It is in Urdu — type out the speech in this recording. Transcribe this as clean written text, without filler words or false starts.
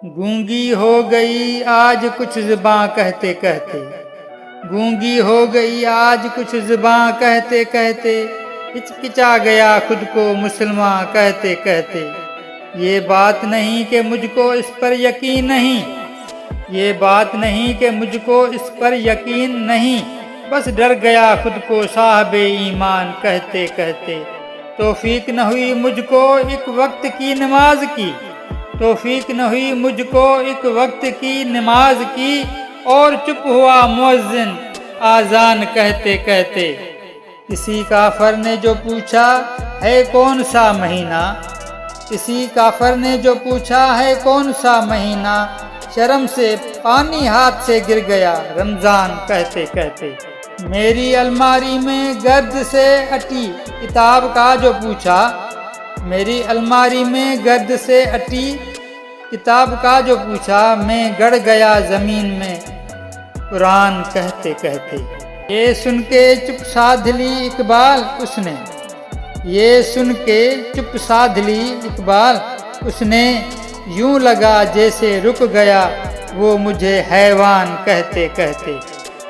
گونگی ہو گئی آج کچھ زباں کہتے کہتے، گونگی ہو گئی آج کچھ زباں کہتے کہتے، ہچکچا گیا خود کو مسلماں کہتے کہتے۔ یہ بات نہیں کہ مجھ کو اس پر یقین نہیں، یہ بات نہیں کہ مجھ کو اس پر یقین نہیں، بس ڈر گیا خود کو صاحب ایمان کہتے کہتے۔ توفیق نہ ہوئی مجھ کو ایک وقت کی نماز کی، توفیق نہ ہوئی مجھ کو ایک وقت کی نماز کی، اور چپ ہوا مؤذن آذان کہتے کہتے۔ کسی کافر نے جو پوچھا ہے کون سا مہینہ، کسی کافر نے جو پوچھا ہے کون سا مہینہ، شرم سے پانی ہاتھ سے گر گیا رمضان کہتے کہتے۔ میری الماری میں گرد سے اٹی کتاب کا جو پوچھا، میری الماری میں گرد سے اٹی کتاب کا جو پوچھا، میں گڑ گیا زمین میں قرآن کہتے کہتے۔ یہ سن کے چپ سادھ لی اقبال اس نے، یہ سن کے چپ سادھ لی اقبال اس نے، یوں لگا جیسے رک گیا وہ مجھے حیوان کہتے کہتے۔